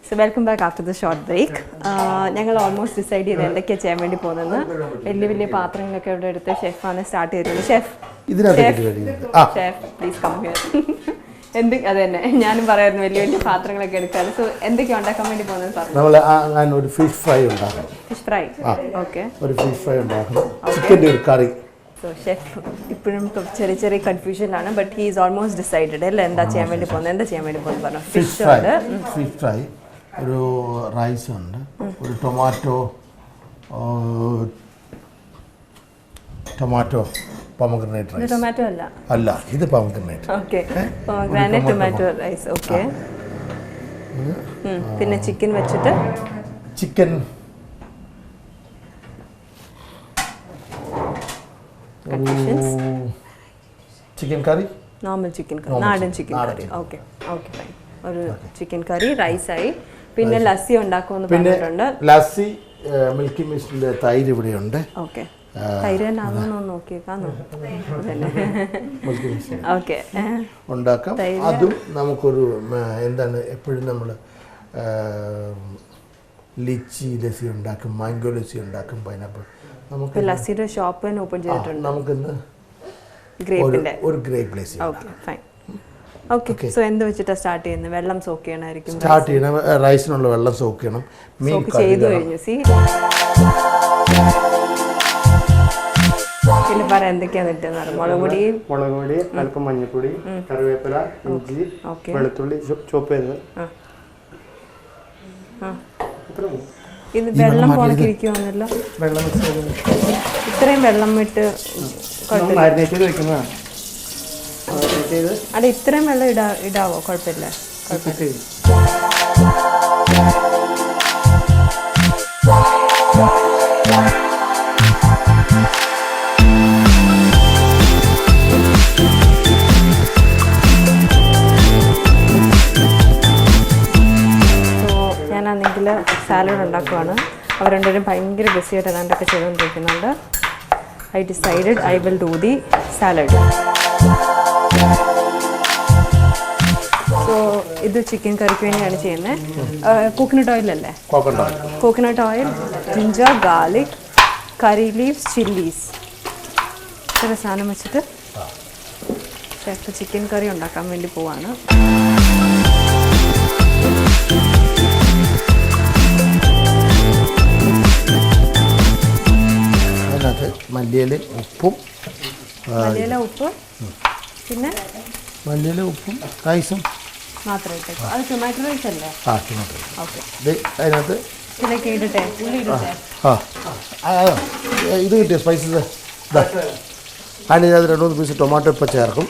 So welcome back after the short break. ഞങ്ങൾ almost decide ചെയ്ത് എന്തൊക്കെയാണ് ചെയ്യാൻ വേണ്ടി പോകുന്നത്. വലിയ വലിയ പാത്രങ്ങളൊക്കെ ഇവിടെ എടുത്ത് ഷെഫാണ് സ്റ്റാർട്ട് ചെയ്തിട്ടുണ്ട്. Chef please come here. അത് തന്നെ ഞാനും പറയായിരുന്നു വലിയ വലിയ പാത്രങ്ങളൊക്കെ എടുക്കാറ്. സോ എന്തൊക്കെയാണ് ഉണ്ടാക്കാൻ വേണ്ടി പോകുന്നത് പറഞ്ഞു. ഒരു ഫിഷ് ഫ്രൈ ഉണ്ടാക്കണം. Fish fry, okay. ഒരു ഫിഷ് ഫ്രൈ ഉണ്ടാക്കണം. ചിക്കൻ്റെ ഒരു കറി. സോ ഷെഫ് ഇപ്പോഴും ചെറിയ ചെറിയ കൺഫ്യൂഷനിലാണ്. But he is almost decided അല്ലേ എന്താ ചെയ്യാൻ വേണ്ടി പോകുന്നത് പറഞ്ഞു. ഫിഷ് ഉണ്ട്, ഫിഷ് ഫ്രൈ, ഒരു റൈസ് ഉണ്ട്, ഒരു ടൊമാറ്റോ പൊമഗ്രനേറ്റ് റൈസ്. ടൊമാറ്റോ അല്ല, ഇത് pomegranate. Okay, pomegranate tomato rice. Okay. പിന്നെ ചിക്കൻ വെച്ചിട്ട് ചിക്കൻ കറി, നോർമൽ ചിക്കൻ കറി, നാടൻ ചിക്കൻ കറി. Okay okay fine. ഒരു ചിക്കൻ കറി റൈസായി. പിന്നെ ലസ്സി ഉണ്ടാക്കുമെന്ന് പറഞ്ഞിട്ടുണ്ട്. ലസ്സി മിൽക്കി മിസ്റ്റിന്റെ തൈര് ഇവിടെയുണ്ട്. ഓക്കെ, തൈര് തന്നെ ആണെന്ന് നോക്കിയേക്കാന്നോ. ഓക്കെ, ഉണ്ടാക്കാം. അതും നമുക്കൊരു എന്താണ് എപ്പോഴും നമ്മൾ ലിച്ചി ലസ്സി ഉണ്ടാക്കും, മാംഗോ ലസ്സി ഉണ്ടാക്കും, പൈനാപ്പിൾ. നമുക്ക് ലസ്സിയുടെ ഷോപ്പ് തന്നെ ഓപ്പൺ ചെയ്തിട്ടുണ്ട്. നമുക്കിന്ന് ഒരു grape lassi. Okay fine. Okay, so എന്ത് വെച്ചിട്ടാണ് സ്റ്റാർട്ട് ചെയ്യുന്നത്? വെള്ളം സോക്ക് ചെയ്യണമായിരിക്കും. സ്റ്റാർട്ട് ചെയ്യണം, റൈസിനുള്ള വെള്ളം സോക്ക് ചെയ്യണം. ചെയ്തു കഴിഞ്ഞു. പിന്നെ പറയാം എന്തൊക്കെയാണ് ഇട്ടെന്ന്. മുളക് പൊടി, അല്പം മഞ്ഞൾപ്പൊടി, കറിവേപ്പില, ഇഞ്ചി, വെളുത്തുള്ളി ചോപ്പ് ചെയ്തത്. ഇത് വെള്ളം പോണക്കിരിക്കുവാണല്ലോ. ഇത്രയും വെള്ളം വിട്ട് അവിടെ ഇത്രയും വെള്ളം ഇടാവോ? കുഴപ്പമില്ല. ഞാനാണെങ്കിൽ സാലഡ് ഉണ്ടാക്കുവാണ്. അവർ രണ്ടുപേരും ഭയങ്കര ബിസിയായിട്ട് ഏതാണ്ടൊക്കെ ചെയ്തുകൊണ്ടിരിക്കുന്നുണ്ട്. I decided I will do the salad. So ഇത് ചിക്കൻ കറിക്ക് വേണ്ടിയാണ് ചെയ്യുന്നത്. കോക്കനട്ട് ഓയിൽ അല്ലേ? കോക്കനട്ട് ഓയിൽ, ജിഞ്ചർ, ഗാർലിക്, കറി ലീവ്സ്, ചില്ലീസ്, ഇത്ര സാധനം വെച്ചിട്ട് ഷെഫ് ചിക്കൻ കറി ഉണ്ടാക്കാൻ വേണ്ടി പോവാണ്. മല്ലിയില, ഉപ്പും, പിന്നെ മല്ലിയില, ഉപ്പും, റൈസും മാത്രം. അത് ടൊമാറ്റോ റൈസ് അല്ലേ? ഓക്കെ. അതിനകത്ത് ഇത് കിട്ടിയ സ്പൈസസ് അതിനകത്ത് 2-3 പീസ് ടൊമാറ്റോ ഇപ്പം ചേർക്കും.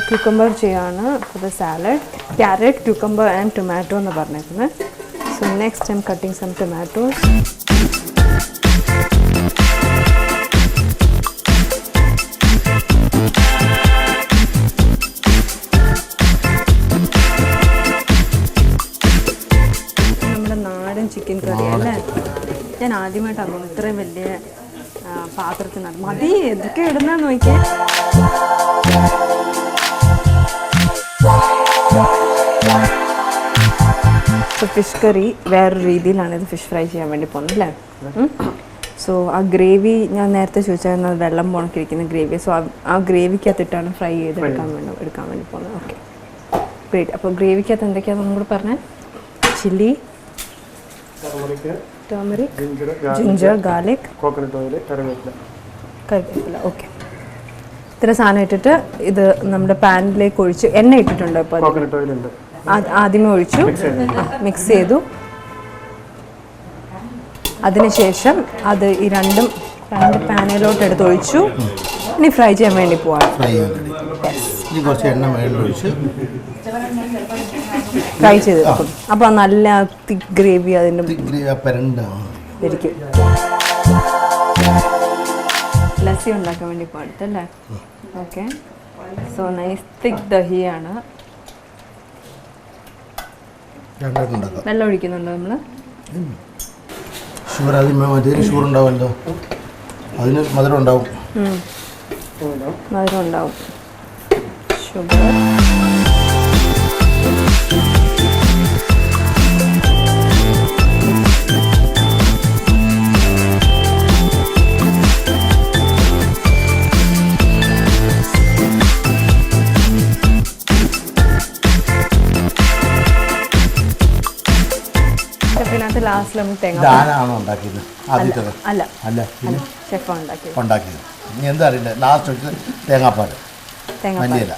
ക്യൂക്കമ്പർ ചെയ്യാണ് for the salad. Carrot, cucumber and tomato എന്ന് പറഞ്ഞേക്കുന്നത്. സോ നെക്സ്റ്റ് ഐം കട്ടിങ് സം ടൊമാറ്റോസ്. നമ്മുടെ നാടൻ ചിക്കൻ കറി അല്ലേ? ഞാൻ ആദ്യമായിട്ടാണ് ഇത്രയും വലിയ പാത്രത്തിനാണ്. മതി, എന്തൊക്കെ ഇടുന്നതെന്ന് നോക്കിയേ. ഫിഷ് കറി വേറൊരു രീതിയിലാണ് ഇത് ഫിഷ് ഫ്രൈ ചെയ്യാൻ വേണ്ടി പോകുന്നത് അല്ലേ? സോ ആ ഗ്രേവി ഞാൻ നേരത്തെ ചോദിച്ചായിരുന്നു, വെള്ളം പോണക്കിരിക്കുന്ന ഗ്രേവി. സോ ആ ഗ്രേവിക്കകത്തിട്ടാണ് ഫ്രൈ ചെയ്ത് എടുക്കാൻ വേണ്ടി പോകുന്നത്. Okay, great. അപ്പോൾ ഗ്രേവിക്കകത്ത് എന്തൊക്കെയാണെന്ന് ഒന്നും കൂടെ പറഞ്ഞേ. Chilli, turmeric, ginger, garlic, coconut oil, കറിവേപ്പില. ഓക്കെ, ഇത്ര സാധനം ഇട്ടിട്ട് ഇത് നമ്മുടെ പാനിലേക്ക് ഒഴിച്ച് എണ്ണ ഇട്ടിട്ടുണ്ട്. ഇപ്പോൾ കോക്കനട്ട് ഓയിൽ ഉണ്ട്, ആദ്യമേ ഒഴിച്ചു, മിക്സ് ചെയ്തു. അതിനുശേഷം അത് ഈ രണ്ട് പാനിലോട്ട് എടുത്ത് ഒഴിച്ചു. ഇനി ഫ്രൈ ചെയ്യാൻ വേണ്ടി പോവാണ്. കുറച്ച് എണ്ണ ഒഴിച്ച് ഫ്രൈ ചെയ്ത് വെക്കും. അപ്പോൾ നല്ല തിക്ക് ഗ്രേവി അതിൻ്റെ ഇരിക്കും. ലസ്സി ഉണ്ടാക്കാൻ വേണ്ടി പോയിട്ടല്ലേ? ഓക്കെ, സോ നൈസ് തിക്ക് ദഹിയാണ്. വെള്ളം ഒഴിക്കുന്നുണ്ടോ നമ്മൾ? ഷുഗർ ആദ്യമേ മറ്റേ ഷുഗർ ഉണ്ടാവുമല്ലോ, അതിന് മധുരം ഉണ്ടാവും. മധുരം ഉണ്ടാവും. ഷുഗർ ഷെഫിനകത്ത് ലാസ്റ്റ് നമുക്ക് തേങ്ങ ഇതാണോ ഉണ്ടാക്കിയത് ആദ്യത്തെ? അല്ല അല്ല, പിന്നെ ഷെഫാണ് ഉണ്ടാക്കിയത്. ഉണ്ടാക്കിയത്. ഇനി എന്താ അറിയണ്ടേ? ലാസ്റ്റ് വെച്ച് തേങ്ങാപ്പാൽ, തേങ്ങാപ്പാൽ മല്ലിയില,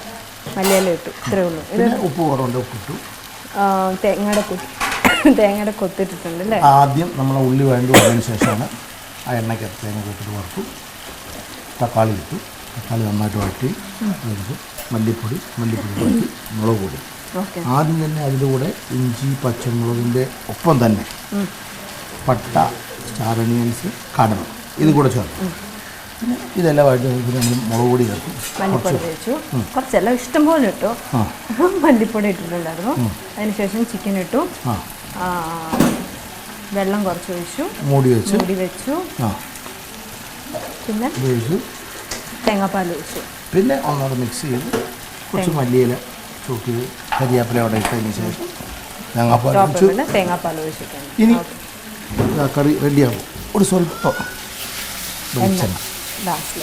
മല്ലിയില ഇട്ടു, ഇത്രേ ഉള്ളൂ. ഇത് പിന്നെ ഉപ്പ് കുറവുണ്ട്, ഉപ്പിട്ടു. തേങ്ങയുടെ കൊത്തിട്ടിട്ടുണ്ട് അല്ലേ? ആദ്യം നമ്മൾ ഉള്ളി വേണ്ടി വന്നതിന് ശേഷമാണ് ആ എണ്ണയ്ക്ക് തേങ്ങ കൊത്തിട്ട് വറുത്തു. തക്കാളി ഇട്ടു, തക്കാളി നന്നായിട്ട് വഴറ്റി എടുത്തു. മല്ലിപ്പൊടി വഴറ്റി, മുളക് പൊടി. ആദ്യം തന്നെ അതിൻ്റെ കൂടെ ഇഞ്ചി പച്ചമുളകിൻ്റെ ഒപ്പം തന്നെ പട്ട, സ്റ്റാർ അനിയൻസ്, കടണം ഇത് കൂടെ ചേർക്കും. പിന്നെ ഇതെല്ലാം ആയിട്ട് നമ്മൾ മുളക് പൊടി ചേർക്കും. മല്ലിപ്പൊടി വെച്ചു, കുറച്ചെല്ലാം ഇഷ്ടം പോലെ ഇട്ടു. മല്ലിപ്പൊടി ഇട്ടിട്ടുണ്ടായിരുന്നു. അതിനുശേഷം ചിക്കൻ ഇട്ടു, വെള്ളം കുറച്ച് ഒഴിച്ചു, മൂടി വെച്ചു. പിന്നെ തേങ്ങാപ്പാൽ ഒഴിച്ചു. പിന്നെ ഒന്നാമത് മിക്സ് ചെയ്ത് കുറച്ച് മല്ലിയില ചോക്ക് ചെയ്ത് കരിയാപ്പില അവിടെ ഇട്ടതിന് ശേഷം തേങ്ങാപ്പാൽ ഒഴിച്ചിട്ടുണ്ട്. ഇനി കറി റെഡിയാകും. ഒരു സ്വല്പം വെളിച്ചെണ്ണ ലാസ്റ്റിൽ